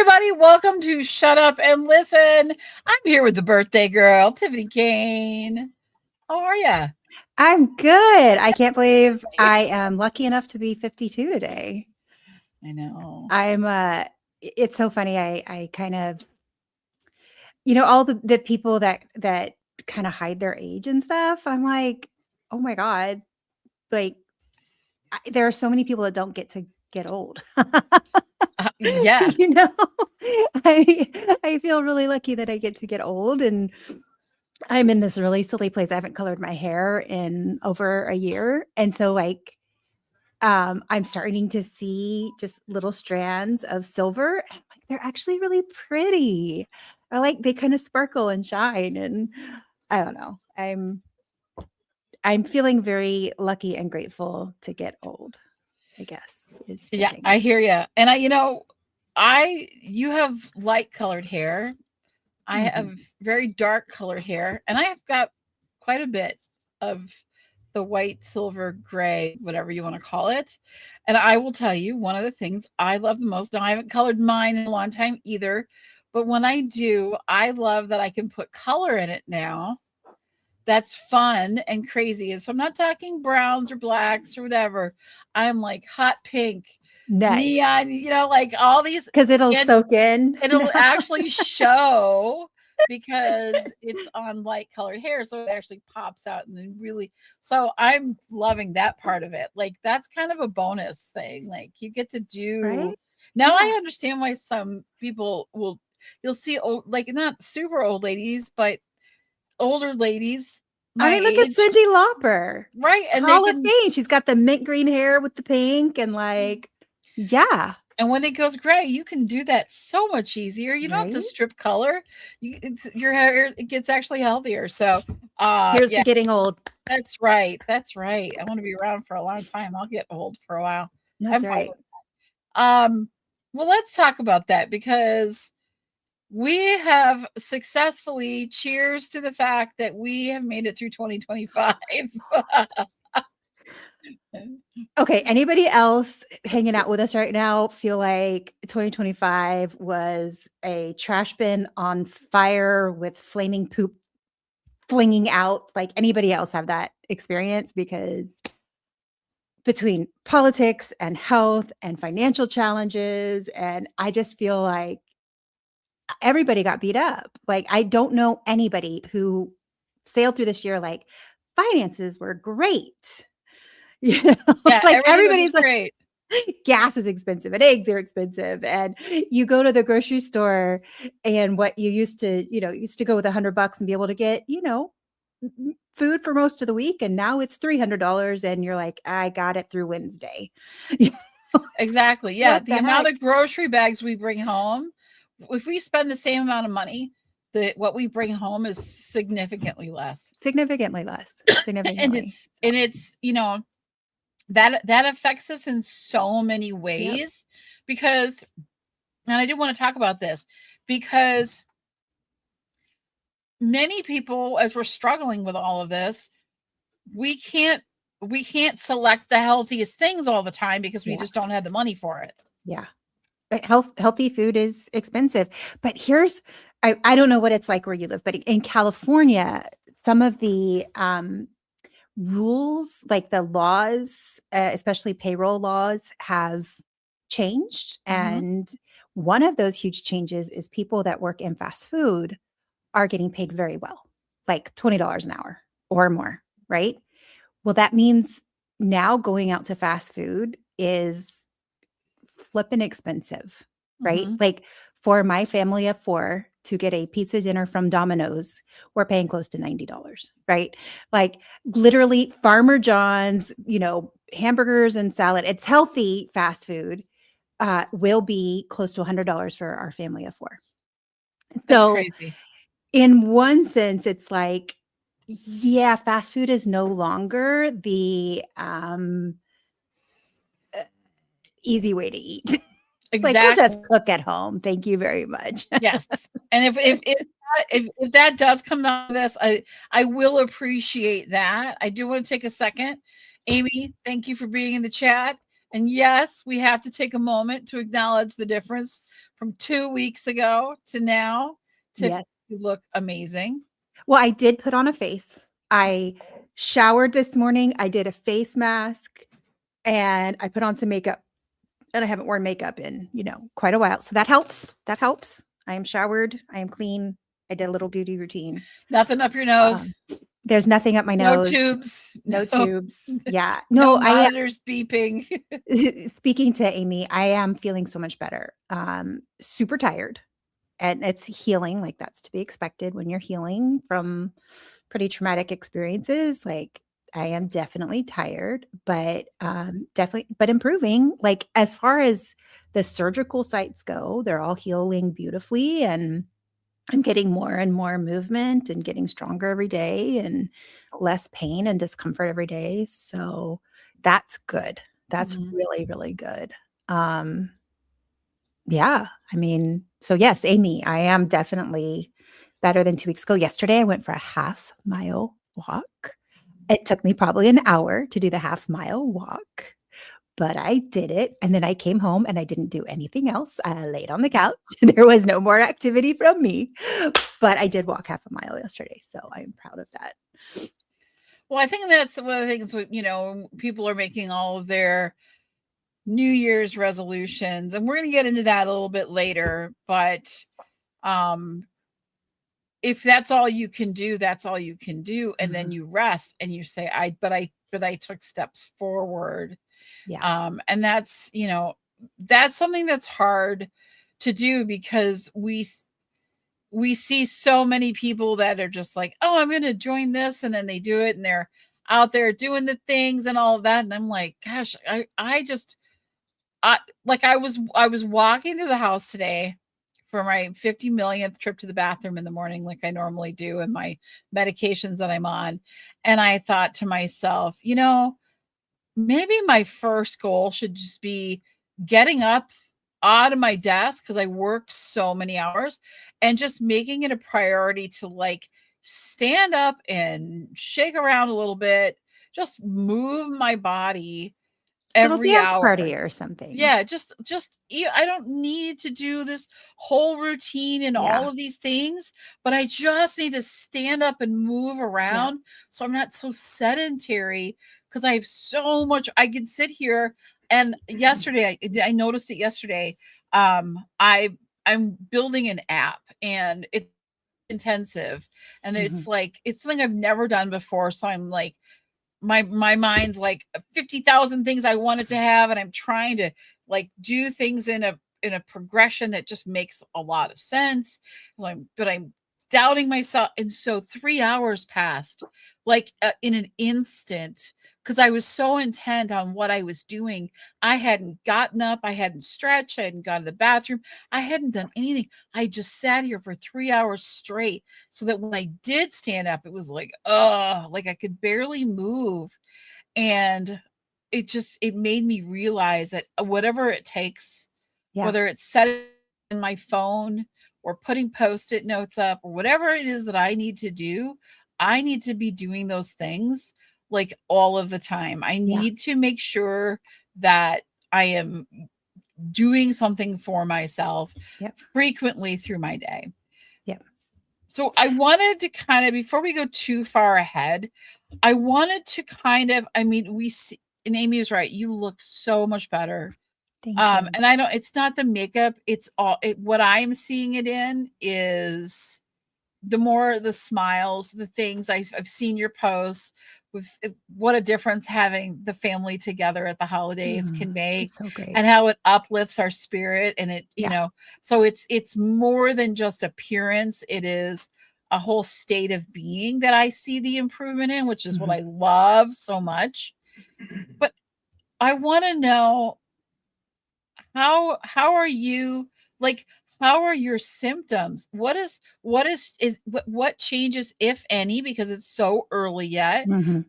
everybody. Welcome to Shut Up and Listen. I'm here with the birthday girl, Tiphany Kane. How are you? I'm good. I can't believe I am lucky enough to be 52 today. I know. It's so funny. I kind of, all the people that kind of hide their age and stuff. I'm like, oh my God. Like, there are so many people that don't get to get old. Yeah. I feel really lucky that I get to get old, and I'm in this really silly place. I haven't colored my hair in over a year. And so I'm starting to see just little strands of silver. And I'm like, they're actually really pretty. They kind of sparkle and shine. And I don't know. I'm feeling very lucky and grateful to get old, I guess. Yeah, I hear you. And you have light colored hair. I have very dark colored hair, and I've got quite a bit of the white, silver, gray, whatever you want to call it. And I will tell you, one of the things I love the most, now I haven't colored mine in a long time either, but when I do, I love that I can put color in it now. That's fun and crazy. And so I'm not talking browns or blacks or whatever. I'm like hot pink, neon, like all these. Because it'll soak in. It'll actually show because it's on light colored hair. So it actually pops out and then really. So I'm loving that part of it. Like that's kind of a bonus thing. Like you get to do. Right? Now I understand why some people you'll see old, like not super old ladies, but older ladies. I mean, look at Cyndi Lauper. Right. And Hall of Fame. She's got the mint green hair with the pink and yeah. And when it goes gray, you can do that so much easier. You don't have to strip color. Your hair, it gets actually healthier. So here's to getting old. That's right. That's right. I want to be around for a long time. I'll get old for a while. That's right. Well, let's talk about that because we have successfully, cheers to the fact that we have made it through 2025. Okay, anybody else hanging out with us right now feel like 2025 was a trash bin on fire with flaming poop flinging out? Like anybody else have that experience? Because between politics and health and financial challenges, and I just feel like everybody got beat up. Like I don't know anybody who sailed through this year like finances were great. Yeah, like everybody's like, great. Gas is expensive and eggs are expensive. And you go to the grocery store and what you used to go with $100 and be able to get, food for most of the week. And now it's $300 and you're like, I got it through Wednesday. Exactly. Yeah. The amount of grocery bags we bring home, if we spend the same amount of money, what we bring home is significantly less. Significantly less. And it's that affects us in so many ways because, and I did want to talk about this because many people, as we're struggling with all of this, we can't select the healthiest things all the time because we just don't have the money for it. Yeah. Healthy food is expensive, but I don't know what it's like where you live, but in California, some of the rules, like the laws, especially payroll laws, have changed. And one of those huge changes is people that work in fast food are getting paid very well, like $20 an hour or more, right? Well, that means now going out to fast food is flipping expensive, right? Like for my family of 4 to get a pizza dinner from Domino's, we're paying close to $90, right? Like literally Farmer John's, hamburgers and salad. It's healthy fast food will be close to $100 for our family of 4. So that's crazy. In one sense, it's like, yeah, fast food is no longer the easy way to eat. Exactly. Like, we'll just cook at home. Thank you very much. Yes. And if that does come down to this, I will appreciate that. I do want to take a second. Amy, thank you for being in the chat. And yes, we have to take a moment to acknowledge the difference from 2 weeks ago to now. Tiffany, Yes. you look amazing. Well, I did put on a face. I showered this morning. I did a face mask and I put on some makeup. And I haven't worn makeup in, quite a while. So that helps. That helps. I am showered. I am clean. I did a little beauty routine. Nothing up your nose. Um, there's nothing up my No nose. tubes. No No, tubes. Yeah. no No, I monitors beeping. speaking to Amy, I am feeling so much better. Super tired. And it's healing, like that's to be expected when you're healing from pretty traumatic experiences. Like I am definitely tired, but definitely but improving. Like as far as the surgical sites go, they're all healing beautifully and I'm getting more and more movement and getting stronger every day and less pain and discomfort every day. So that's good. That's Mhm. really, really good. Um, yeah, I mean, so yes, Amy, I am definitely better than 2 weeks ago. Yesterday, I went for a half-mile walk. It took me probably an hour to do the half-mile walk, but I did it, and then I came home and I didn't do anything else. I laid on the couch. There was no more activity from me, but I did walk half a mile yesterday, so I'm proud of that. Well, I think that's one of the things, people are making all of their New Year's resolutions, and we're going to get into that a little bit later. But um, if that's all you can do, that's all you can do, and then Mhm. you rest and you say, but I took steps forward. Yeah, And that's something that's hard to do because we see so many people that are just like, oh, I'm going to join this, and then they do it, and they're out there doing the things and all of that, and I'm like, gosh, I like I was walking to the house today for my 50 millionth trip to the bathroom in the morning, like I normally do, and my medications that I'm on, and I thought to myself, maybe my first goal should just be getting up out of my desk because I work so many hours and just making it a priority to like stand up and shake around a little bit, just move my body little every dance hour. party or something. Yeah, I don't need to do this whole routine and all Yeah, of these things, but I just need to stand up and move yeah. around so I'm not so sedentary because I have so much I can sit here. And yesterday I noticed it yesterday. I'm building an app and it's intensive and Mhm. it's something I've never done before. So I'm like my mind's like 50,000 things I wanted to have, and I'm trying to like do things in a progression that just makes a lot of sense. But I'm doubting myself, and so 3 hours passed like in an instant because I was so intent on what I was doing. I hadn't gotten up, I hadn't stretched, I hadn't gone to the bathroom, I hadn't done anything. I just sat here for 3 hours straight so that when I did stand up, it was like I could barely move. And it made me realize that whatever it takes, Yeah, whether it's setting in my phone or putting post-it notes up or whatever it is that I need to do, I need to be doing those things like all of the time. I yeah, need to make sure that I am doing something for myself yep, frequently through my day. yep. So I wanted to kind of, before we go too far ahead, I wanted to kind of, I mean, we see, and Amy is right. You look so much better. Thank you. And I don't, it's not the makeup. It's what I'm seeing it in is the more the smiles, the things I've seen your posts with what a difference having the family together at the holidays Mhm. can make It's so great. and how it uplifts our spirit. And Yeah, so it's more than just appearance. It is a whole state of being that I see the improvement in, which is what mhm. I love so much. But I want to know how are you like how are your symptoms? What changes, if any, because it's so early yet, Mhm.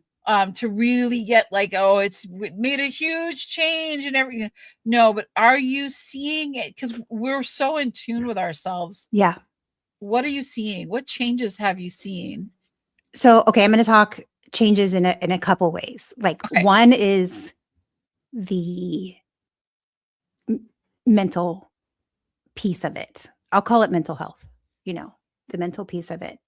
to really get like, oh, made a huge change and everything. No, but are you seeing it? Because we're so in tune with ourselves. Yeah. What are you seeing? What changes have you seen? So, okay, I'm gonna talk changes in a couple ways. Like Okay. one is the mental piece of it. I'll call it mental health, the mental piece of it.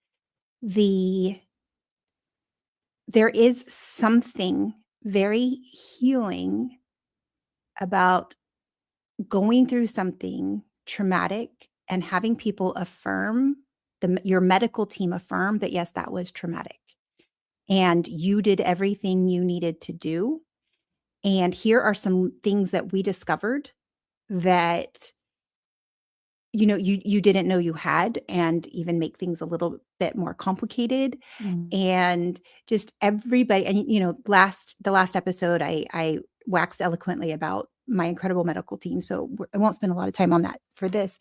There is something very healing about going through something traumatic and having people affirm, your medical team affirm that, yes, that was traumatic. And you did everything you needed to do. And here are some things that we discovered that you didn't know you had, and even make things a little bit more complicated. And just everybody, and the last episode I waxed eloquently about my incredible medical team, so I won't spend a lot of time on that for this.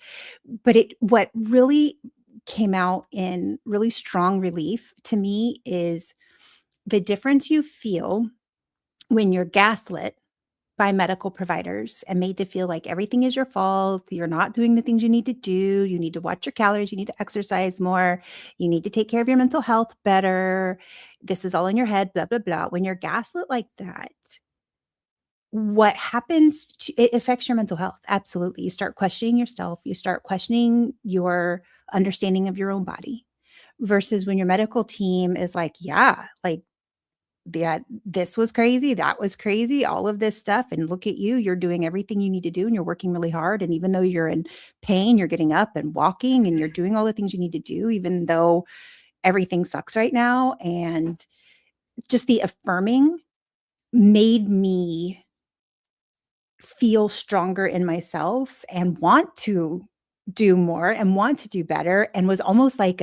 But what really came out in really strong relief to me is the difference you feel when you're gaslit by medical providers and made to feel like everything is your fault. You're not doing the things you need to do. You need to watch your calories. You need to exercise more. You need to take care of your mental health better. This is all in your head, blah, blah, blah. When you're gaslit like that, what happens, it affects your mental health. Absolutely. You start questioning yourself. You start questioning your understanding of your own body, versus when your medical team is like, yeah, this was crazy, that was crazy, all of this stuff. And look at you, you're doing everything you need to do, and you're working really hard. And even though you're in pain, you're getting up and walking, and you're doing all the things you need to do, even though everything sucks right now. And just the affirming made me feel stronger in myself and want to do more and want to do better. And was almost like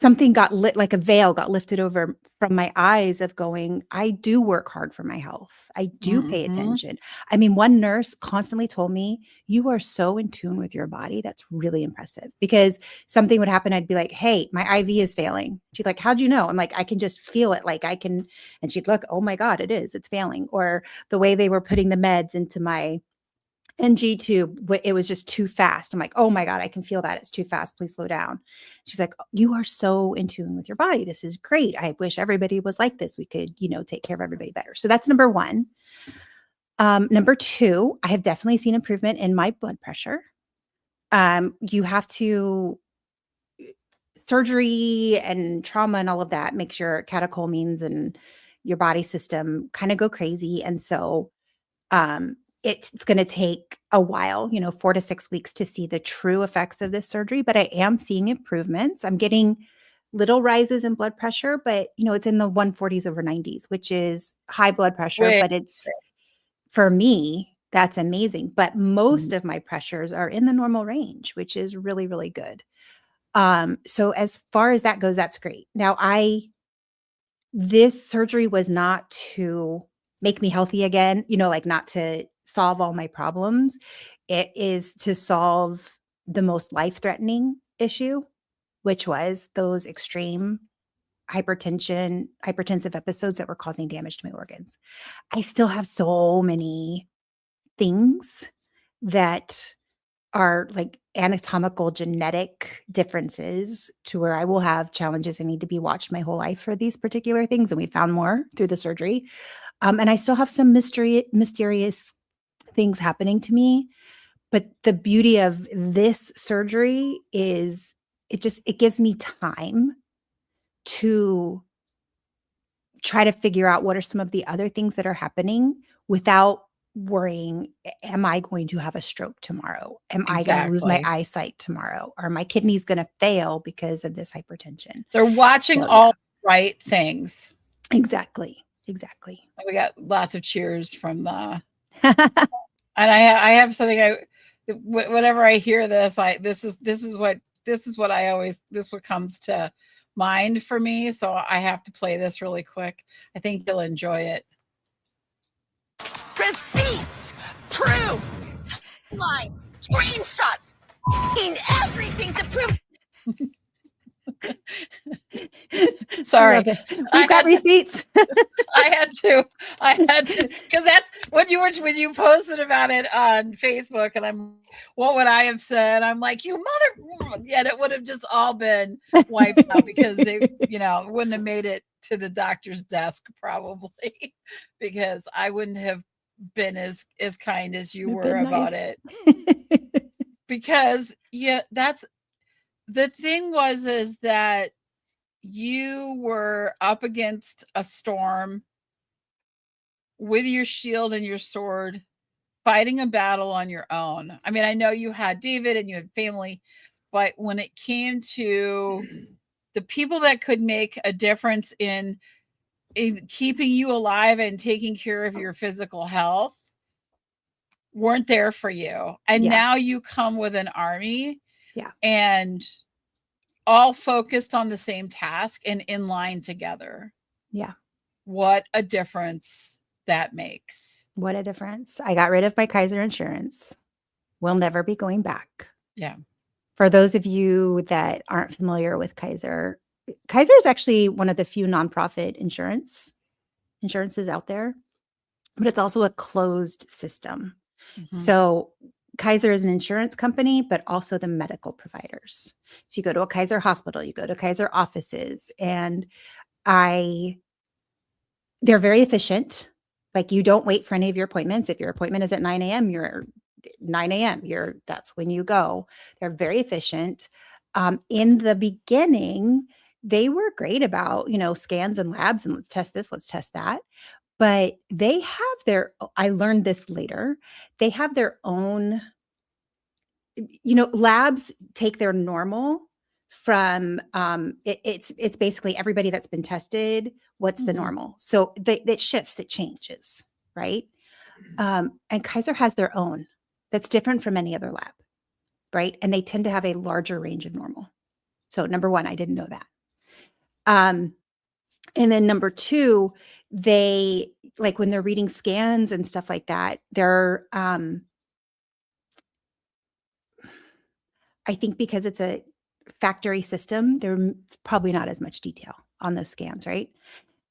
something got lit, like a veil got lifted over from my eyes of going, I do work hard for my health. I do pay attention. I mean, one nurse constantly told me, you are so in tune with your body. That's really impressive. Because something would happen. I'd be like, hey, my IV is failing. She'd like, how'd you know? I'm like, I can just feel it. Like I can, and she'd look, oh my God, it's failing. Or the way they were putting the meds into my NG tube, it was just too fast. I'm like, oh my God, I can feel that. It's too fast. Please slow down. She's like, you are so in tune with your body. This is great. I wish everybody was like this. We could, take care of everybody better. So that's number one. Number two, I have definitely seen improvement in my blood pressure. You have to, surgery and trauma and all of that makes your catecholamines and your body system kind of go crazy. And so, it's going to take a while, 4 to 6 weeks to see the true effects of this surgery, but I am seeing improvements. I'm getting little rises in blood pressure, but it's in the 140s over 90s, which is high blood pressure, but it's, for me, that's amazing. But most of my pressures are in the normal range, which is really, really good. So as far as that goes, that's great. Now this surgery was not to make me healthy again, not to solve all my problems. It is to solve the most life-threatening issue, which was those extreme hypertensive episodes that were causing damage to my organs. I still have so many things that are like anatomical genetic differences to where I will have challenges and need to be watched my whole life for these particular things. And we found more through the surgery. And I still have some mysterious things happening to me. But the beauty of this surgery is it gives me time to try to figure out what are some of the other things that are happening without worrying, am I going to have a stroke tomorrow? Am I going to lose my eyesight tomorrow? Are my kidneys going to fail because of this hypertension? They're watching all the right things. Exactly. We got lots of cheers from the and I have something whenever I hear this, this is what I always, this what comes to mind for me. So I have to play this really quick. I think you'll enjoy it. Receipts, proof, timeline, screenshots, everything to prove. Sorry. Love it. I We've got had to receipts. I had to, because that's when you posted about it on Facebook, and what would I have said? I'm like, you mother, yet it would have just all been wiped out because they, wouldn't have made it to the doctor's desk probably, because I wouldn't have been as kind as you You've were been about nice. it. Because that's the thing is that you were up against a storm with your shield and your sword, fighting a battle on your own. I mean, I know you had David and you had family, but when it came to the people that could make a difference in keeping you alive and taking care of your physical health, weren't there for you. And Yeah. now you come with an army, Yeah. and all focused on the same task and in line together. Yeah. What a difference that makes. What a difference. I got rid of my Kaiser insurance. We'll never be going back. Yeah. For those of you that aren't familiar with Kaiser, Kaiser is actually one of the few nonprofit insurances out there, but it's also a closed system. Mm-hmm. So Kaiser is an insurance company, but also the medical providers. So you go to a Kaiser hospital, you go to Kaiser offices, and they're very efficient. Like, you don't wait for any of your appointments. If your appointment is at 9 a.m., you're 9 a.m. That's when you go. They're very efficient. In the beginning, they were great about, scans and labs and let's test this, let's test that. But they have I learned this later. They have their own, labs take their normal from, it's basically everybody that's been tested. What's the normal? So that shifts, it changes, right? And Kaiser has their own that's different from any other lab, right? And they tend to have a larger range of normal. So number one, I didn't know that. And then number two, they, like, when they're reading scans and stuff like that, they're, I think because it's a factory system, there's probably not as much detail on those scans, right?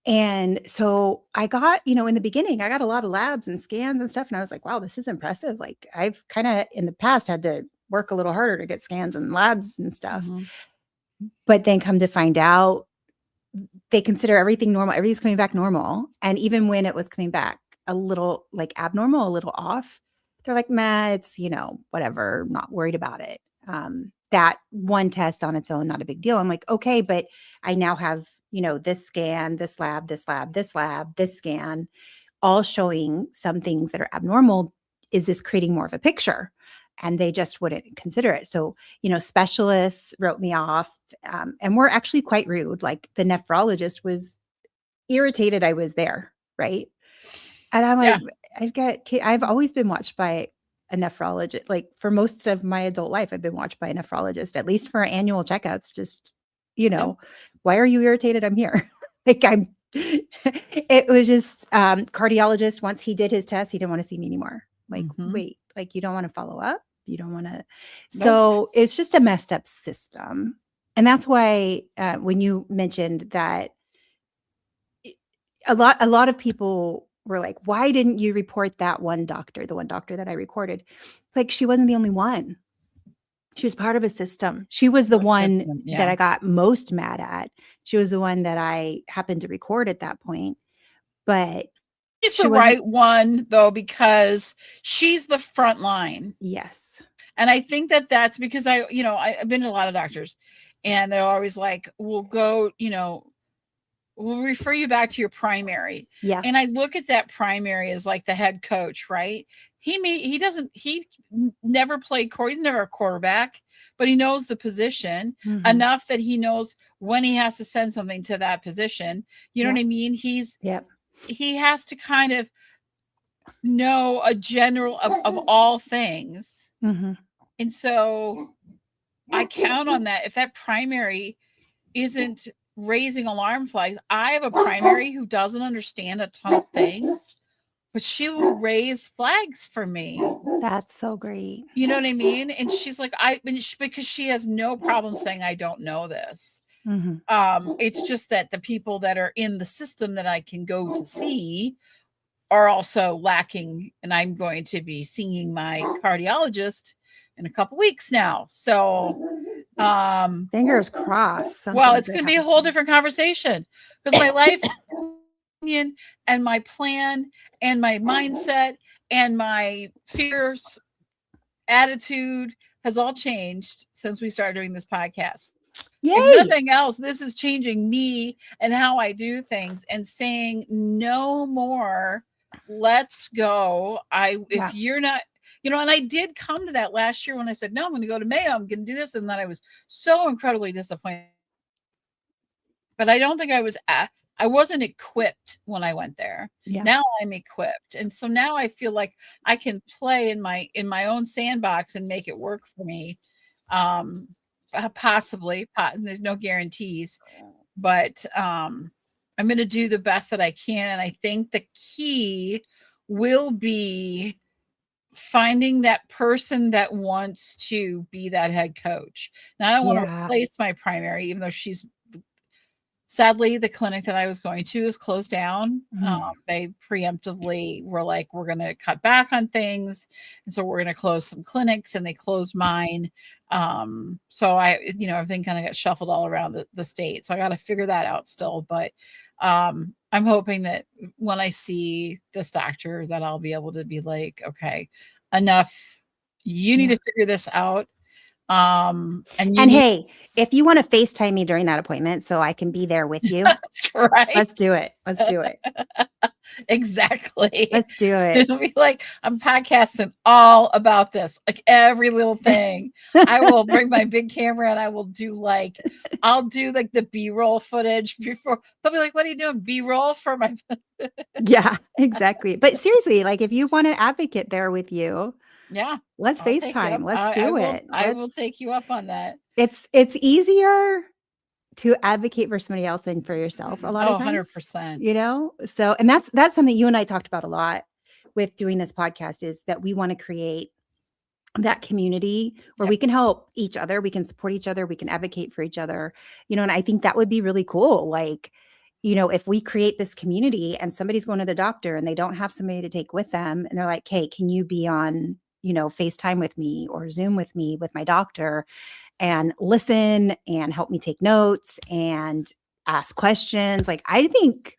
And so I got, in the beginning, I got a lot of labs and scans and stuff. And I was like, wow, this is impressive. Like, I've kind of in the past had to work a little harder to get scans and labs and stuff. Mm-hmm. But then come to find out, they consider everything normal. Everything's coming back normal. And even when it was coming back a little like abnormal, a little off, they're like, nah, it's, whatever, not worried about it. That one test on its own, not a big deal. I'm like, okay, but I now have, this scan, this lab, this lab, this lab, this scan, all showing some things that are abnormal. Is this creating more of a picture? And they just wouldn't consider it. So, specialists wrote me off, and were actually quite rude. Like, the nephrologist was irritated I was there, right? And I'm like, I've always been watched by a nephrologist. Like, for most of my adult life, I've been watched by a nephrologist, at least for annual checkups. Just, why are you irritated? I'm here. Like, it was just, cardiologist, once he did his test, he didn't want to see me anymore. Like, wait, like, you don't want to follow up? You don't want to. So it's just a messed up system. And that's why, when you mentioned that, a lot of people were like, why didn't you report that one doctor, the one doctor that I recorded? Like, she wasn't the only one. She was part of a system. She was the one that I got most mad at. She was the one that I happened to record at that point. But she's the right one, though, because she's the front line. Yes. And I think that's because I've been to a lot of doctors, and they're always like, we'll go, we'll refer you back to your primary. Yeah. And I look at that primary as like the head coach, right? He never played he's never a quarterback, but he knows the position enough that he knows when he has to send something to that position. You know what I mean? He has to kind of know a general of all things. And so I count on that. If that primary isn't raising alarm flags, I have a primary who doesn't understand a ton of things, but she will raise flags for me. That's so great. You know what I mean? And she's like, because she has no problem saying, I don't know this. Mhm. It's just that the people that are in the system that I can go to see are also lacking, and I'm going to be seeing my cardiologist in a couple weeks now. So, Fingers crossed. well, Something it's good going to be a happens whole for you. different conversation because my life opinion and my plan and my mindset and my fears, attitude has all changed since we started doing this podcast. If Yay! nothing else, this is changing me and how I do things and saying no more. Let's go. Yeah. If you're not, and I did come to that last year when I said, no, I'm going to go to Mayo. I'm going to do this. And then I was so incredibly disappointed. But I don't think I wasn't equipped when I went there. Yeah. Now I'm equipped. And so now I feel like I can play in my own sandbox and make it work for me. Um, possibly, there's no guarantees, but I'm going to do the best that I can. And I think the key will be finding that person that wants to be that head coach. Now, I don't want to Yeah. replace my primary, even though sadly, the clinic that I was going to is closed down. They preemptively were like, we're going to cut back on things. And so we're going to close some clinics, and they closed mine. So everything kind of got shuffled all around the state. So I got to figure that out still. But I'm hoping that when I see this doctor that I'll be able to be like, okay, enough. You need Yeah. to figure this out. And And hey, if you want to FaceTime me during that appointment so I can be there with you, that's right. let's do it. Let's do it. Exactly. Let's do it. It'll be like I'm podcasting all about this, like every little thing. I will bring my big camera and I'll do like the B-roll footage before. They'll be like, "What are you doing? B-roll for my?" Yeah, exactly. But seriously, like if you want an advocate there with you, Yeah, let's I'll take you up. FaceTime. Let's I do will. it. I will take you up on that. It's easier to advocate for somebody else than for yourself a lot of times. 100%. So, and that's something you and I talked about a lot with doing this podcast, is that we want to create that community where we can help each other, we can support each other, we can advocate for each other, and I think that would be really cool. Like, if we create this community and somebody's going to the doctor and they don't have somebody to take with them, and they're like, hey, can you be on, FaceTime with me or Zoom with me with my doctor and listen and help me take notes and ask questions. Like, I think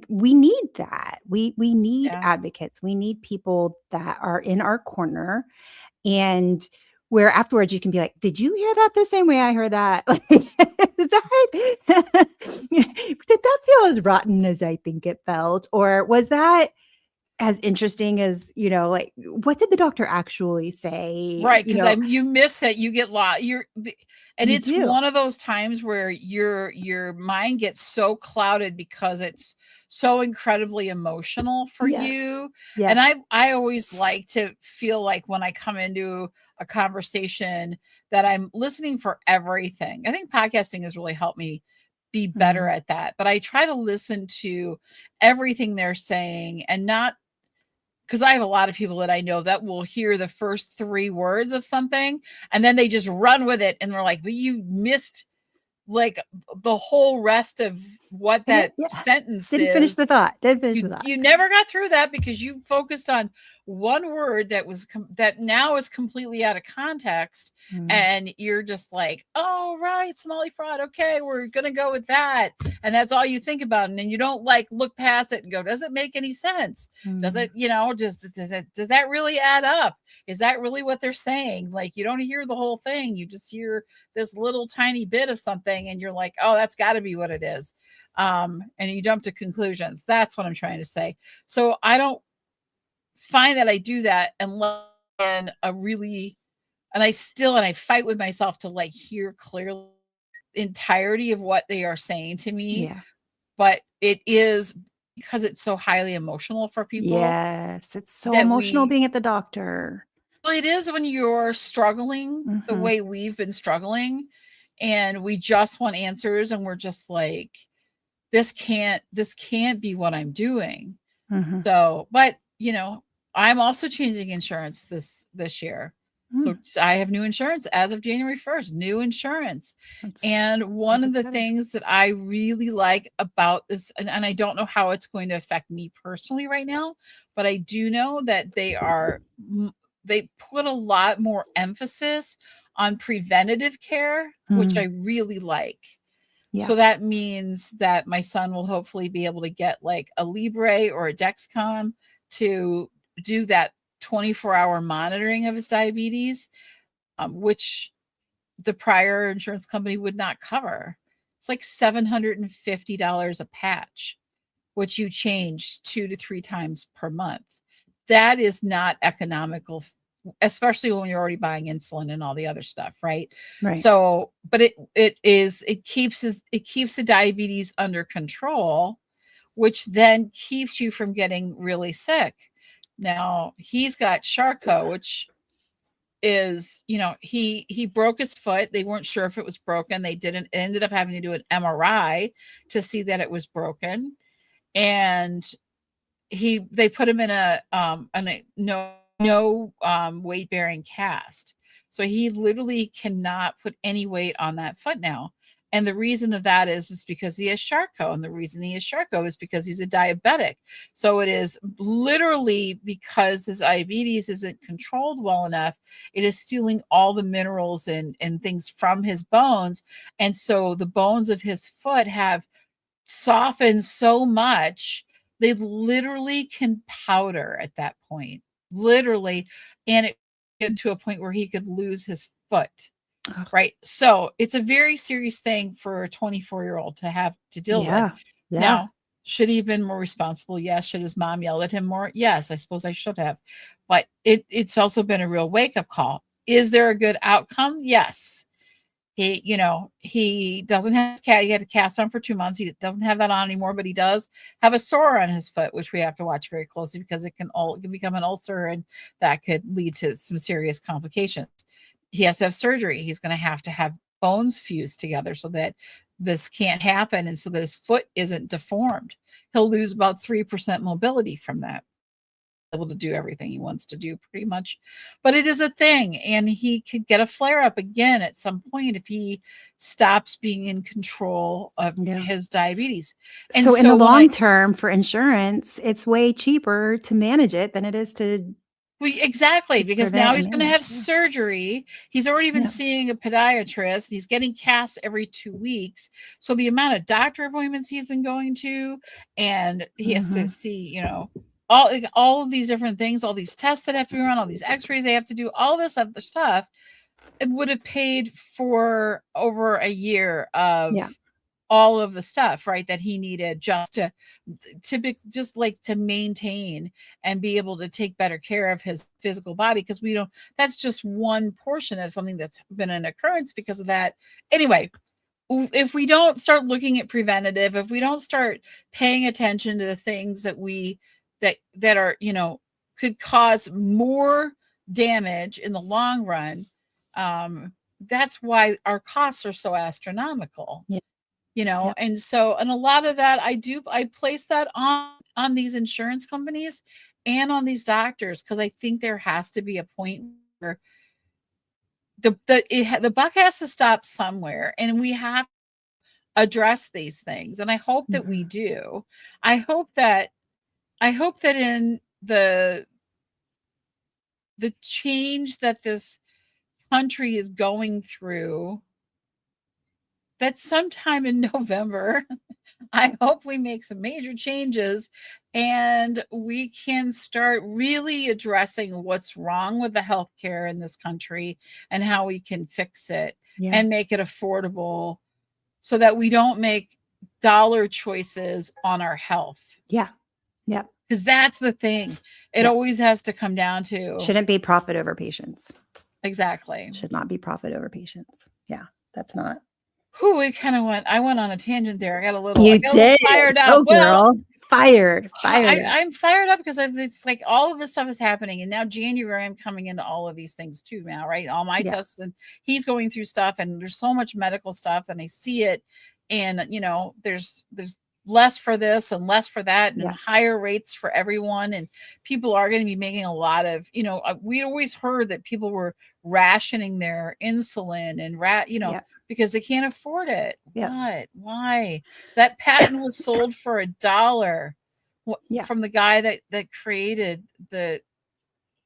we need that. We need advocates. We need people that are in our corner, and where afterwards you can be like, did you hear that the same way I heard that? Like, is that did that feel as rotten as I think it felt? Or was that as interesting as, like, what did the doctor actually say? Right, because you miss it, you get lost. It's do. one of those times where your mind gets so clouded because it's so incredibly emotional for you. Yes. And I always like to feel like when I come into a conversation that I'm listening for everything. I think podcasting has really helped me be better at that. But I try to listen to everything they're saying, and not because I have a lot of people that I know that will hear the first 3 words of something and then they just run with it, and they're like, but you missed like the whole rest of what that sentence Didn't finish is. the thought. You never got through that because you focused on one word that was that now is completely out of context. And you're just like, oh, right, Somali fraud. Okay, we're going to go with that. And that's all you think about. And then you don't like look past it and go, does it make any sense? Does it, does that really add up? Is that really what they're saying? Like, you don't hear the whole thing. You just hear this little tiny bit of something and you're like, oh, that's got to be what it is. And you jump to conclusions. That's what I'm trying to say. So I don't find that I do that unless I fight with myself to like hear clearly the entirety of what they are saying to me. Yeah. But it is because it's so highly emotional for people. Yes, it's so emotional being at the doctor. Well, it is when you're struggling the way we've been struggling, and we just want answers, and we're just like, this can't be what I'm doing. So, but I'm also changing insurance this year. So I have new insurance as of January 1st, new insurance. And one of the things that I really like about this, and I don't know how it's going to affect me personally right now, but I do know that they put a lot more emphasis on preventative care, which I really like. Yeah. So that means that my son will hopefully be able to get like a Libre or a Dexcom to do that 24-hour monitoring of his diabetes, which the prior insurance company would not cover. It's like $750 a patch, which you change 2 to 3 times per month. That is not economical, especially when you're already buying insulin and all the other stuff, right? Right. So, but it keeps the diabetes under control, which then keeps you from getting really sick. Now, he's got Charcot, which is, he broke his foot. They weren't sure if it was broken. They ended up having to do an MRI to see that it was broken. And they put him in a no weight bearing cast. So he literally cannot put any weight on that foot now. And the reason of that is because he has Charcot. And the reason he has Charcot is because he's a diabetic. So it is literally because his diabetes isn't controlled well enough. It is stealing all the minerals and things from his bones. And so the bones of his foot have softened so much, they literally can powder at that point. Literally. And it get to a point where he could lose his foot. Right. So it's a very serious thing for a 24-year-old to have to deal with. Yeah. Now, should he have been more responsible? Yes. Should his mom yell at him more? Yes, I suppose I should have. But it's also been a real wake-up call. Is there a good outcome? Yes. He doesn't have his cat. He had a cast on for 2 months. He doesn't have that on anymore, but he does have a sore on his foot, which we have to watch very closely because it can become an ulcer and that could lead to some serious complications. He has to have surgery. He's going to have bones fused together so that this can't happen and so that his foot isn't deformed. He'll lose about 3% mobility from that. Able to do everything he wants to do pretty much, but it is a thing, and he could get a flare up again at some point if he stops being in control of his diabetes. And so in the long term for insurance, it's way cheaper to manage it than it is to exactly, because now he's going to have surgery. He's already been seeing a podiatrist. He's getting casts every 2 weeks. So the amount of doctor appointments he's been going to, and he has to see, all of these different things, all these tests that have to be run, all these x-rays they have to do, all this other stuff, it would have paid for over a year of all of the stuff, right, that he needed just to maintain and be able to take better care of his physical body, because that's just one portion of something that's been an occurrence because of that. Anyway, if we don't start looking at preventative, if we don't start paying attention to the things that that are, could cause more damage in the long run, that's why our costs are so astronomical. And so, and a lot of that I place that on these insurance companies and on these doctors, because I think there has to be a point where the buck has to stop somewhere, and we have to address these things. And I hope that we do. I hope that in the change that this country is going through, that sometime in November, I hope we make some major changes and we can start really addressing what's wrong with the healthcare in this country and how we can fix it and make it affordable so that we don't make dollar choices on our health. Yeah. Because that's the thing. It always has to come down to. Shouldn't be profit over patients. Exactly. Should not be profit over patients. Yeah, that's not. I went on a tangent there. I got a little fired up. Oh, girl. Fired. I'm fired up because it's like all of this stuff is happening. And now January, I'm coming into all of these things too now, right? All my tests, and he's going through stuff, and there's so much medical stuff, and I see it. And, there's less for this and less for that and Yeah. higher rates for everyone. And people are going to be making a lot of, we always heard that people were rationing their insulin and Yeah. because they can't afford it. Yeah. Why? That patent was sold for $1 Yeah. from the guy that created the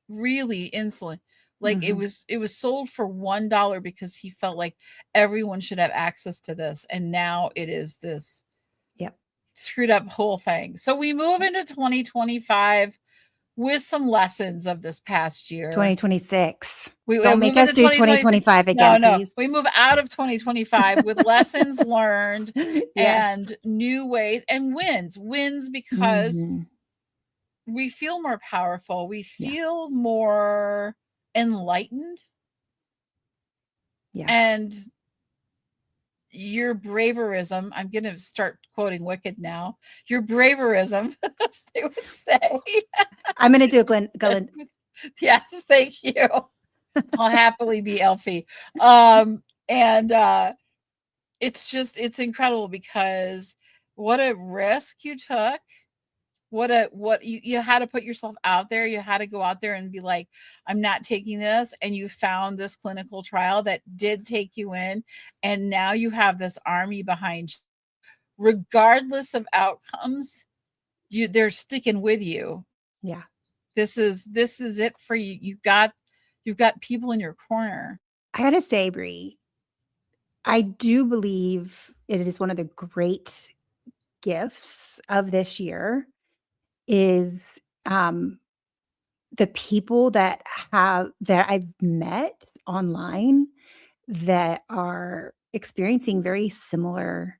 really insulin. Like Mhm. it was sold for $1 because he felt like everyone should have access to this. And now it is this Yeah. screwed up whole thing. So we move into 2025 with some lessons of this past year. 2026. We Don't make move us into do 2026. 2025 again, No. please. We move out of 2025 with lessons learned Yes. and new ways and wins because Mhm. we feel more powerful. We Yeah. feel more enlightened. Yeah. And your braverism, I'm going to start quoting Wicked now. Your braverism, as they would say. I'm going to do a Glenn. Yes, thank you. I'll happily be Elfie. And it's incredible because what a risk you took. What you had to put yourself out there. You had to go out there and be like, I'm not taking this. And you found this clinical trial that did take you in. And now you have this army behind you. Regardless of outcomes, they're sticking with you. Yeah. This is it for you. You've got people in your corner. I got to say, Brie, I do believe it is one of the great gifts of this year is the people that I've met online that are experiencing very similar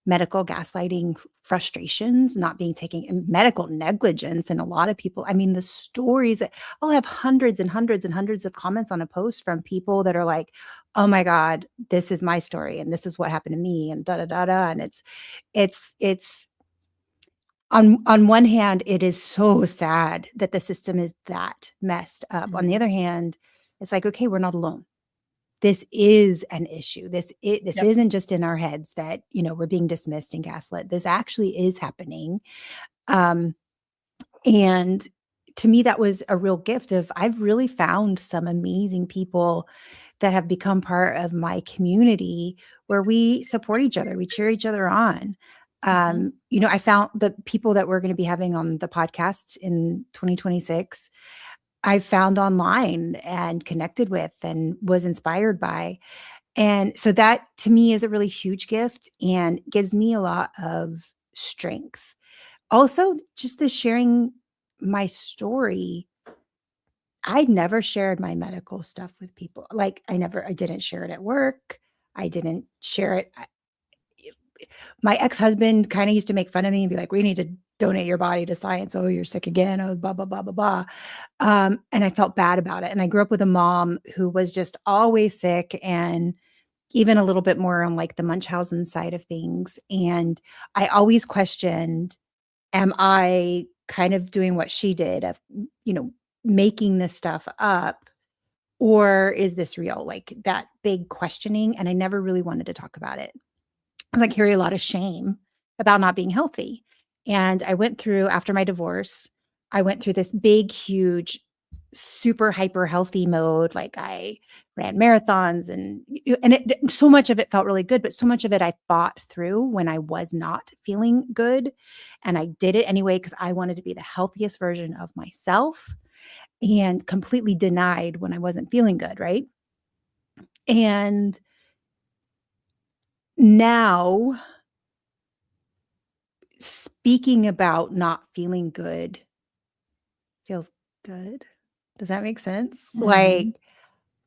medical gaslighting frustrations, not being taken, and medical negligence. And a lot of people, I mean, the stories that I'll have hundreds and hundreds and hundreds of comments on a post from people that are like, oh my God, this is my story. And this is what happened to me and da, da, da, da. And it's on one hand, it is so sad that the system is that messed up. On the Mhm. other hand, it's like, okay, we're not alone. This is an issue. This Yep. isn't just in our heads that, we're being dismissed and gaslit. This actually is happening. And to me, that was a real gift of I've really found some amazing people that have become part of my community where we support each other, we cheer each other on. Mhm. I found the people that we're going to be having on the podcast in 2026, I found online and connected with and was inspired by. And so that to me is a really huge gift and gives me a lot of strength. Also, just the sharing my story. I never shared my medical stuff with people. Like I didn't share it at work. I didn't share it. My ex-husband kind of used to make fun of me and be like, we need to donate your body to science. Oh, you're sick again. Oh, blah, blah, blah, blah, blah. And I felt bad about it. And I grew up with a mom who was just always sick and even a little bit more on like the Munchausen side of things. And I always questioned, am I kind of doing what she did of, making this stuff up? Or is this real? Like that big questioning. And I never really wanted to talk about it. I was like, carry a lot of shame about not being healthy. And I went through, after my divorce, I went through this big, huge, super hyper healthy mode. Like I ran marathons and so much of it felt really good, but so much of it I fought through when I was not feeling good. And I did it anyway because I wanted to be the healthiest version of myself and completely denied when I wasn't feeling good. Right. And now speaking about not feeling good feels good. Does that make sense? Mhm. Like,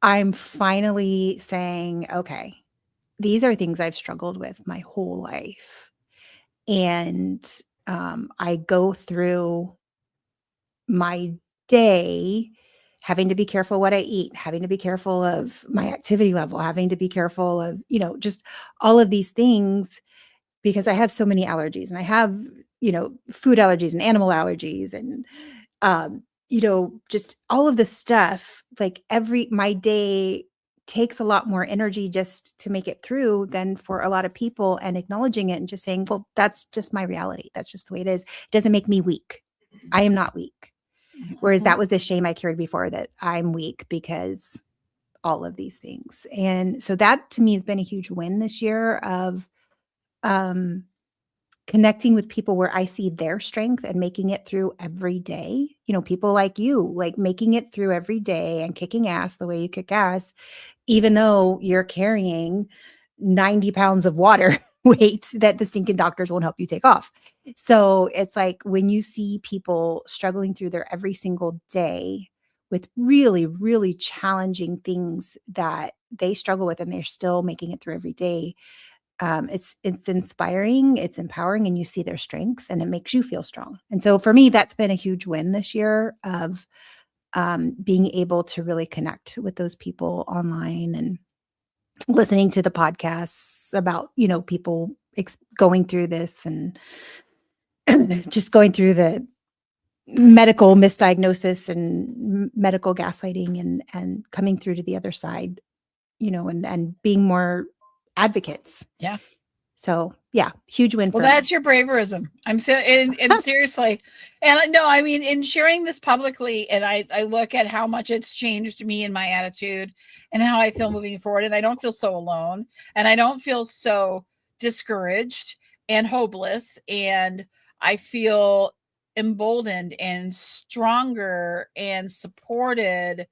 I'm finally saying, okay, these are things I've struggled with my whole life. And I go through my day having to be careful what I eat, having to be careful of my activity level, having to be careful of, just all of these things because I have so many allergies and I have, food allergies and animal allergies and, just all of this stuff, like my day takes a lot more energy just to make it through than for a lot of people, and acknowledging it and just saying, well, that's just my reality. That's just the way it is. It doesn't make me weak. I am not weak. Whereas that was the shame I carried before, that I'm weak because all of these things. And so that to me has been a huge win this year of connecting with people where I see their strength and making it through every day. People like you, like making it through every day and kicking ass the way you kick ass, even though you're carrying 90 pounds of water weight that the stinking doctors won't help you take off. So it's like when you see people struggling through their every single day with really, really challenging things that they struggle with, and they're still making it through every day. It's inspiring, it's empowering, and you see their strength, and it makes you feel strong. And so for me, that's been a huge win this year of being able to really connect with those people online and listening to the podcasts about, people going through this and just going through the medical misdiagnosis and medical gaslighting and coming through to the other side, and being more advocates. Yeah. So yeah, huge win for Well, that's me. your braverism. I'm seriously, and no, I mean, in sharing this publicly, and I look at how much it's changed me and my attitude and how I feel moving forward, and I don't feel so alone, and I don't feel so discouraged and hopeless, and I feel emboldened and stronger and supported,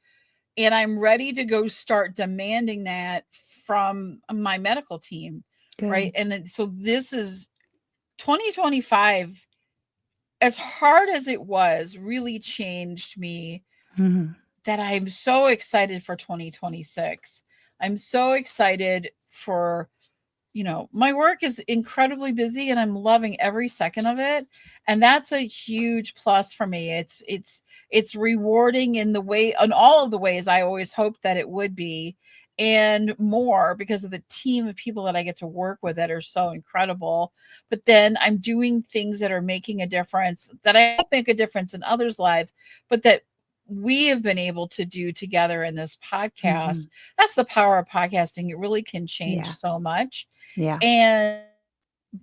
and I'm ready to go start demanding that from my medical team. Good. Right. And so this is 2025, as hard as it was, really changed me, that I'm so excited for 2026. I'm so excited for, my work is incredibly busy and I'm loving every second of it. And that's a huge plus for me. It's rewarding in all of the ways I always hoped that it would be, and more because of the team of people that I get to work with that are so incredible. But then I'm doing things that are making a difference, that I hope make a difference in others' lives, but that we have been able to do together in this podcast. That's the power of podcasting. It really can change so much. Yeah. And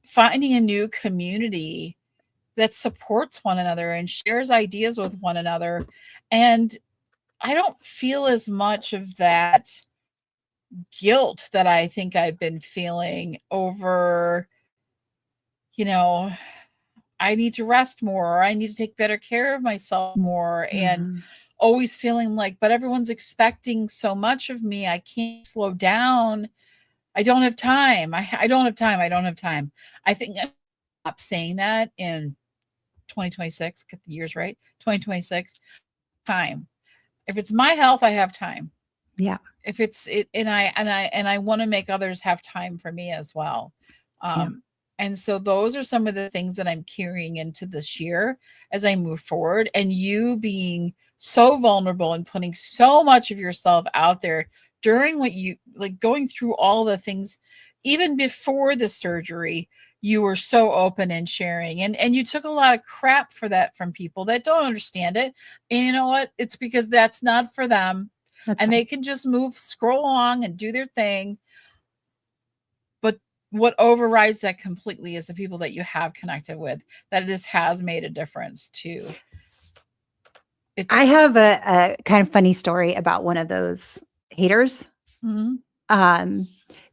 finding a new community that supports one another and shares ideas with one another. And I don't feel as much of that guilt that I think I've been feeling over, I need to rest more, or I need to take better care of myself more, and always feeling like, but everyone's expecting so much of me. I can't slow down. I don't have time. I don't have time. I don't have time. I think I stop saying that in 2026. Get the years right. 2026. Time. If it's my health, I have time. Yeah. If it's it, and I want to make others have time for me as well. And so those are some of the things that I'm carrying into this year as I move forward. And you being so vulnerable and putting so much of yourself out there during what you like, going through all the things, even before the surgery, you were so open and sharing, and you took a lot of crap for that from people that don't understand it. And you know what? It's because that's not for them. And they can just scroll along and do their thing. But what overrides that completely is the people that you have connected with, that this has made a difference too. I have a kind of funny story about one of those haters.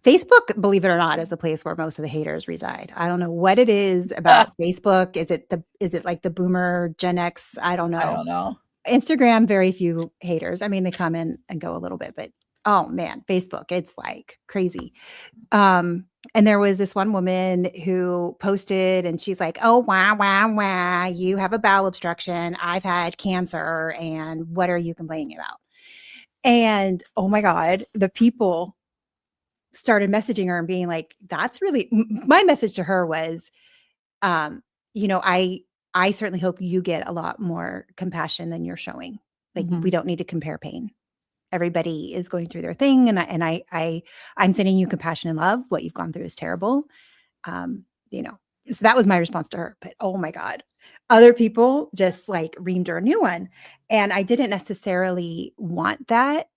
Facebook, believe it or not, is the place where most of the haters reside. I don't know what it is about Facebook. Is it like the boomer Gen X? I don't know. Instagram, very few haters. I mean, they come in and go a little bit, but oh man, Facebook, it's like crazy. And there was this one woman who posted, and she's like, oh, wow, you have a bowel obstruction. I've had cancer. And what are you complaining about? And oh my God, the people started messaging her and being like, that's really, my message to her was, I certainly hope you get a lot more compassion than you're showing. Like, we don't need to compare pain. Everybody is going through their thing. And I'm sending you compassion and love. What you've gone through is terrible. So that was my response to her. But oh my God, other people just like reamed her a new one. And I didn't necessarily want that,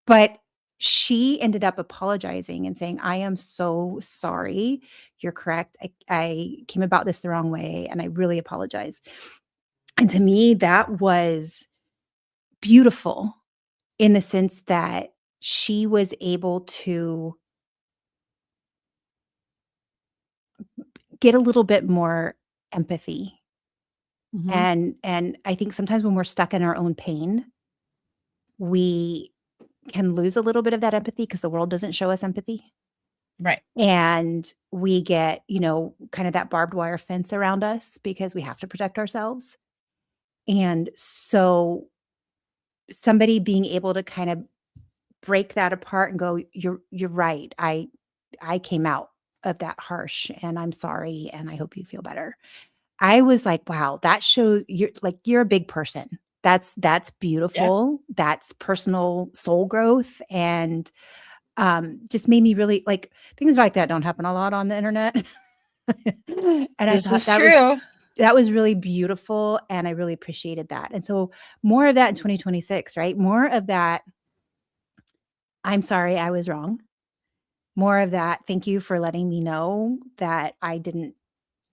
but she ended up apologizing and saying, I am so sorry. You're correct. I came about this the wrong way, and I really apologize. And to me, that was beautiful in the sense that she was able to get a little bit more empathy. Mhm. And I think sometimes when we're stuck in our own pain, we can lose a little bit of that empathy because the world doesn't show us empathy. Right. And we get, kind of that barbed wire fence around us because we have to protect ourselves. And so somebody being able to kind of break that apart and go, you're right. I came out of that harsh, and I'm sorry, and I hope you feel better. I was like, wow, that shows you're a big person. That's Yeah. beautiful. That's personal soul growth. And just made me really like things like that don't happen a lot on the internet. And I This thought is true. that was really beautiful, and I really appreciated that. And so more of that in 2026, right? More of that, I'm sorry, I was wrong. More of that, thank you for letting me know that I didn't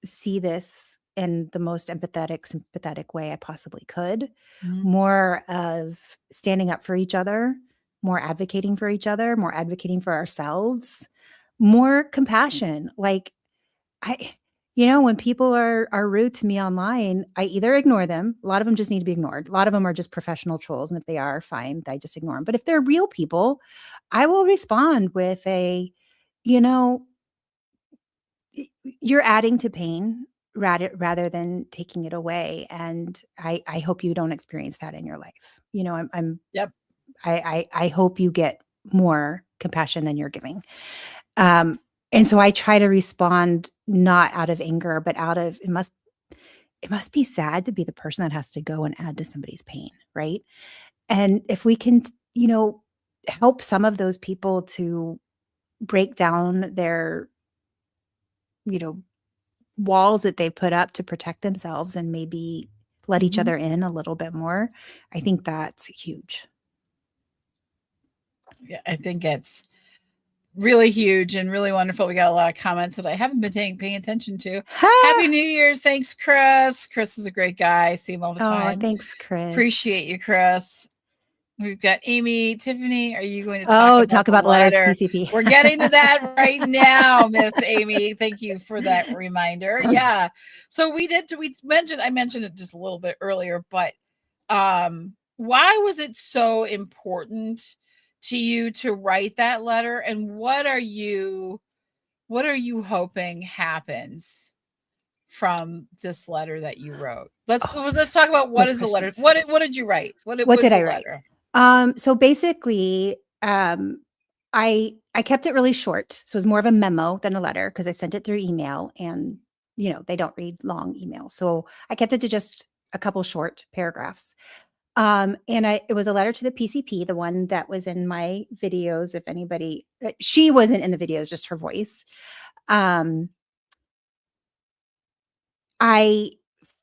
see this in the most empathetic, sympathetic way I possibly could. Mhm. More of standing up for each other, more advocating for each other, more advocating for ourselves, more compassion. Like I when people are rude to me online, I either ignore them. A lot of them just need to be ignored. A lot of them are just professional trolls, and if they are, fine, I just ignore them. But if they're real people, I will respond with a, you know, you're adding to pain rather than taking it away, and I hope you don't experience that in your life. Yep. I hope you get more compassion than you're giving. Um, and so I try to respond not out of anger, but out of it must be sad to be the person that has to go and add to somebody's pain, right? And if we can, help some of those people to break down their, you know, walls that they put up to protect themselves and maybe let each Mhm. other in a little bit more, I think that's huge. Yeah, I think it's really huge and really wonderful. We got a lot of comments that I haven't been paying attention to. Ha! Happy New Year's. Thanks, Chris. Chris is a great guy. I see him all the Oh, time. thanks, Chris. Appreciate you, Chris. We've got Amy. Tiffany, are you going to talk Oh, about talk the about the letter to letter? PCP. We're getting to that right now, Miss Amy. Thank you for that reminder. Yeah. So I mentioned it just a little bit earlier, but why was it so important to you to write that letter, and what are you hoping happens from this letter that you wrote? Let's Oh, let's talk about what like is the letter. Christmas. What did you write? What What's did the I write? letter? So basically, I kept it really short. So it was more of a memo than a letter because I sent it through email, and they don't read long emails. So I kept it to just a couple short paragraphs. And it was a letter to the PCP, the one that was in my videos. If anybody, she wasn't in the videos, just her voice. Um, I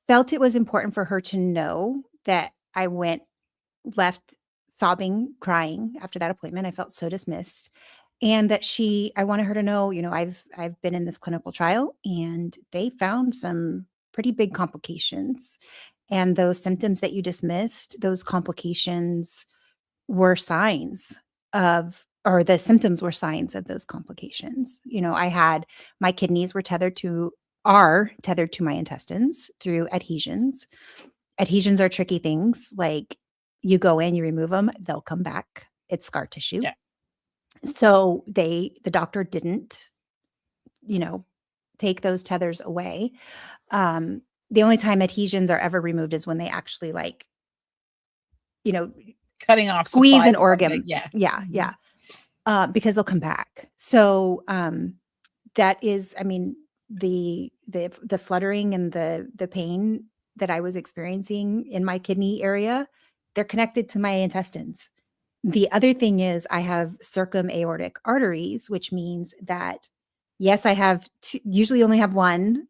felt it was important for her to know that I left sobbing, crying after that appointment. I felt so dismissed. And that I wanted her to know, I've been in this clinical trial, and they found some pretty big complications. And those symptoms that you dismissed, those complications were signs or the symptoms were signs of those complications. My kidneys are tethered to my intestines through adhesions. Adhesions are tricky things. Like, you go in, you remove them, they'll come back. It's scar tissue. Yeah. So the doctor didn't, take those tethers away. The only time adhesions are ever removed is when they actually you know, Cutting off squeeze an supplies or something. organ. Yeah. Yeah, Mhm. yeah. Because they'll come back. So that is, I mean, the fluttering and the pain that I was experiencing in my kidney area, they're connected to my intestines. The other thing is I have circumaortic arteries, which means that, yes, I have usually only have one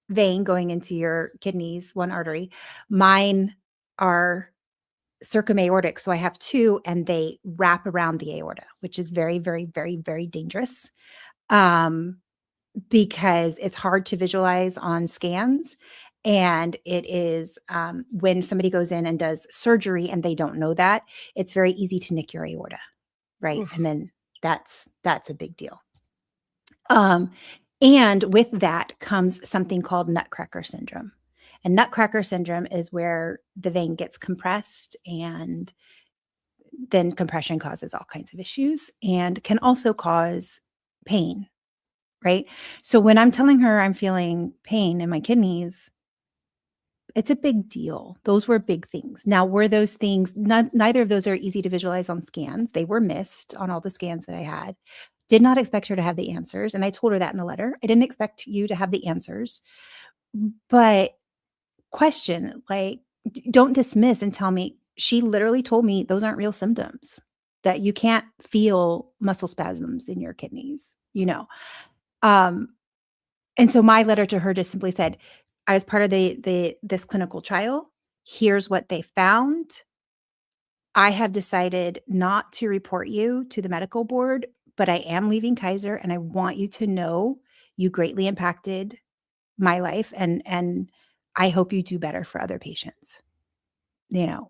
vein going into your kidneys, one artery. Mine are circumaortic. So I have two, and they wrap around the aorta, which is very, very, very, very dangerous. Because it's hard to visualize on scans. And it is when somebody goes in and does surgery and they don't know that, it's very easy to nick your aorta, right? Oof. And then that's a big deal. And with that comes something called nutcracker syndrome. And nutcracker syndrome is where the vein gets compressed, and then compression causes all kinds of issues and can also cause pain, right? So when I'm telling her I'm feeling pain in my kidneys, it's a big deal. Those were big things. Now, were those things, neither of those are easy to visualize on scans. They were missed on all the scans that I had. Did not expect her to have the answers. And I told her that in the letter. I didn't expect you to have the answers. But question, like, don't dismiss and tell me. She literally told me those aren't real symptoms, that you can't feel muscle spasms in your kidneys, And so my letter to her just simply said, I was part of this clinical trial. Here's what they found. I have decided not to report you to the medical board, but I am leaving Kaiser, and I want you to know you greatly impacted my life, and I hope you do better for other patients.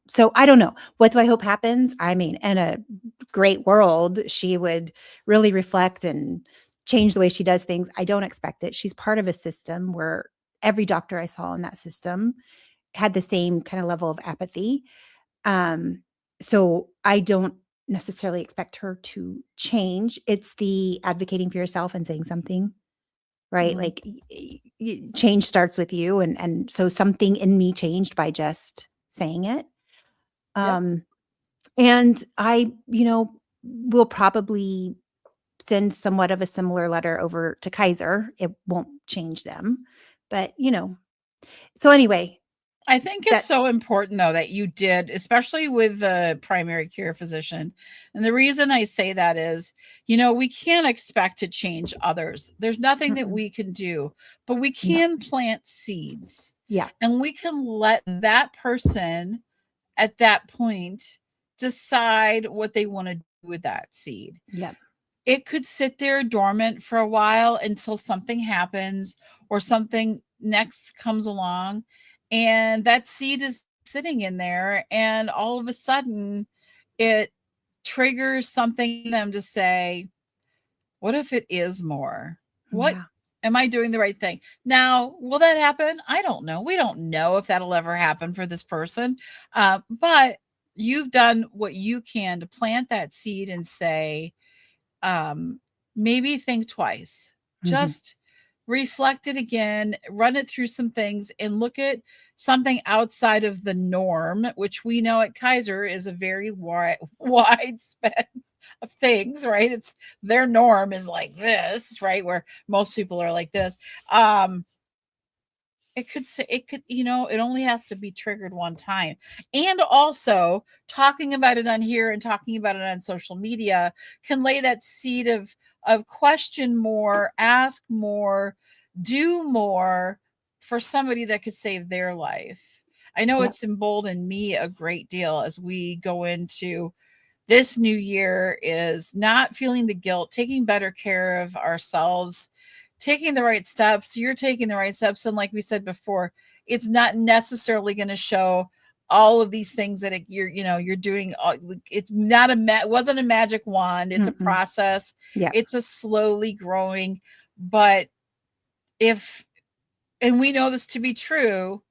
So I don't know. What do I hope happens? I mean, in a great world, she would really reflect and change the way she does things. I don't expect it. She's part of a system where every doctor I saw in that system had the same kind of level of apathy. So I don't necessarily expect her to change. It's the advocating for yourself and saying something, right? Mhm. Like change starts with you. And so something in me changed by just saying it. Yep. And I, will probably send somewhat of a similar letter over to Kaiser. It won't change them, but so anyway, I think it's that so important though that you did, especially with the primary care physician. And the reason I say that is, we can't expect to change others. There's nothing that mm-mm, we can do, but we no, can plant seeds. yeah, And we can let that person at that point decide what they want to do with that seed. yeah, It could sit there dormant for a while until something happens or something next comes along, and that seed is sitting in there, and all of a sudden it triggers something in them to say, what if it is more? What yeah, am I doing the right thing? Now, will that happen? I don't know. We don't know if that'll ever happen for this person. But you've done what you can to plant that seed and say, maybe think twice. mhm, Just reflect it again, run it through some things, and look at something outside of the norm, which we know at Kaiser is a very wide span of things, right? It's their norm is like this, right? Where most people are like this. It could say it could, it only has to be triggered one time. And also talking about it on here and talking about it on social media can lay that seed of question more, ask more, do more for somebody that could save their life. I know yep, it's emboldened me a great deal as we go into this new year, is not feeling the guilt, taking better care of ourselves, taking the right steps. You're taking the right steps. And like we said before, it's not necessarily going to show all of these things that you're doing. It's not wasn't a magic wand. It's a mm-mm, process. yeah, It's a slowly growing, but if, and we know this to be true,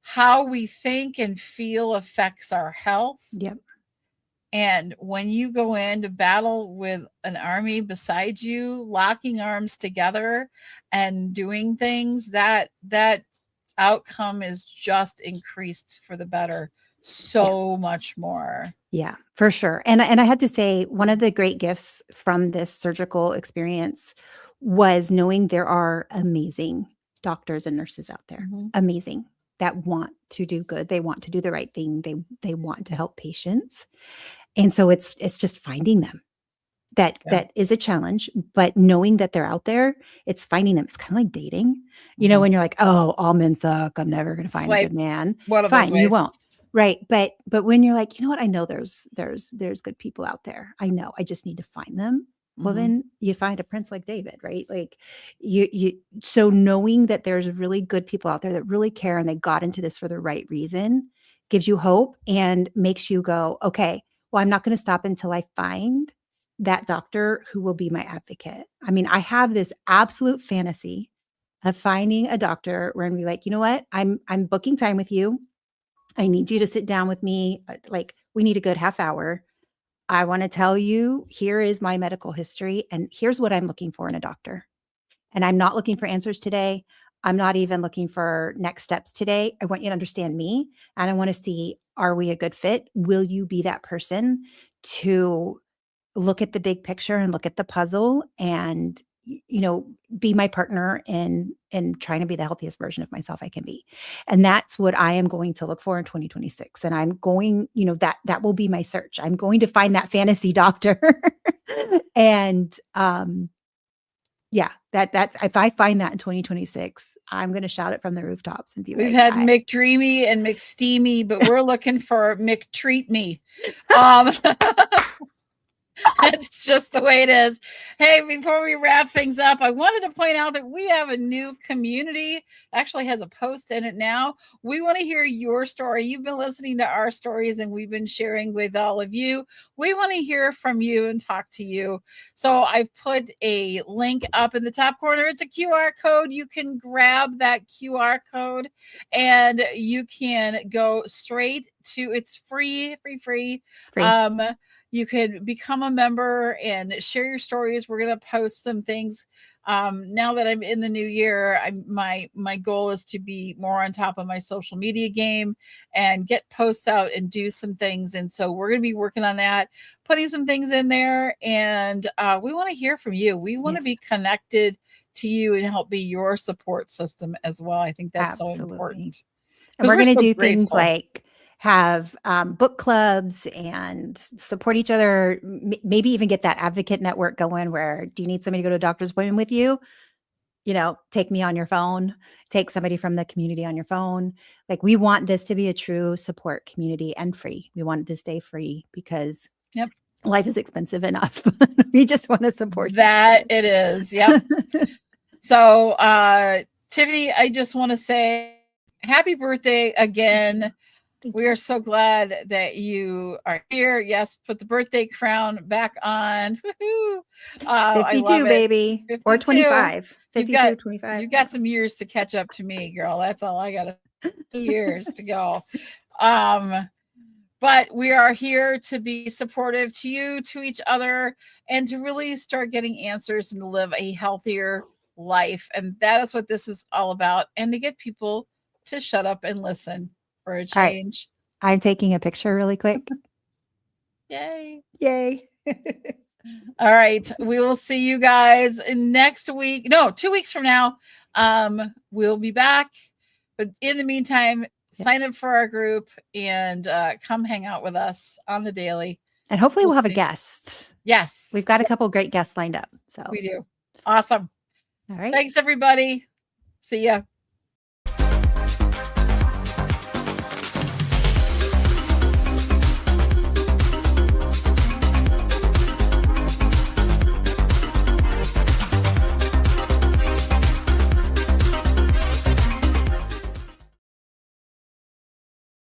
how we think and feel affects our health. yep, And when you go into battle with an army beside you, locking arms together and doing things, that outcome is just increased for the better yeah. so much more. Yeah, for sure. And I had to say, one of the great gifts from this surgical experience was knowing there are amazing doctors and nurses out there. Mhm. Amazing, that want to do good. They want to do the right thing. They want to help patients. And so it's just finding them. That Yeah. that is a challenge, but knowing that they're out there, it's finding them. It's kind of like dating. Mhm. When you're like, "Oh, all men suck. I'm never going to find a Swipe good man." one of those Fine, you ways. won't. Right. But when you're like, you know what, I know there's good people out there. I know. I just need to find them. Well, Mhm. then you find a prince like David, right? Like you so knowing that there's really good people out there that really care and they got into this for the right reason gives you hope and makes you go, okay, well, I'm not going to stop until I find that doctor who will be my advocate. I mean, I have this absolute fantasy of finding a doctor where I'm gonna be like, you know what? I'm booking time with you. I need you to sit down with me. Like, we need a good half hour. I want to tell you, here is my medical history, and here's what I'm looking for in a doctor. And I'm not looking for answers today. I'm not even looking for next steps today. I want you to understand me, and I want to see, are we a good fit? Will you be that person to look at the big picture and look at the puzzle and be my partner in trying to be the healthiest version of myself I can be. And that's what I am going to look for in 2026. And I'm going, that will be my search. I'm going to find that fantasy doctor. And yeah, that's if I find that in 2026, I'm going to shout it from the rooftops and be We've like, had McDreamy and McSteamy, but we're looking for McTreat Me. That's just the way it is. Hey, before we wrap things up, I wanted to point out that we have a new community. Actually has a post in it now. We want to hear your story. You've been listening to our stories and we've been sharing with all of you. We want to hear from you and talk to you. So I've put a link up in the top corner. It's a QR code. You can grab that QR code and you can go straight to, it's free. free. You could become a member and share your stories. We're going to post some things. Now that I'm in the new year, my goal is to be more on top of my social media game and get posts out and do some things. And so we're going to be working on that, putting some things in there. And we want to hear from you. We want to be connected to you and help be your support system as well. I think that's so important. And we're going to do grateful. things like have book clubs and support each other, maybe even get that advocate network going where, do you need somebody to go to a doctor's appointment with you? Take me on your phone, take somebody from the community on your phone. Like, we want this to be a true support community and free. We want it to stay free because life is expensive enough. We just want to support that. It is. Yep. So, Tiphany, I just want to say happy birthday again. We are so glad that you are here. Yes, put the birthday crown back on. 52, baby. 52. Or 25. 52, 25. You've got some years to catch up to me, girl. That's all I got. Years to go. But we are here to be supportive to you, to each other, and to really start getting answers and to live a healthier life. And that is what this is all about. And to get people to shut up and listen for a change. Right. I'm taking a picture really quick. Yay. Yay. All right. We will see you guys next week. No, 2 weeks from now. We'll be back. But in the meantime, sign up for our group and come hang out with us on the daily. And hopefully we'll have a guest. Yes. We've got a couple great guests lined up. So we do. Awesome. All right. Thanks, everybody. See ya.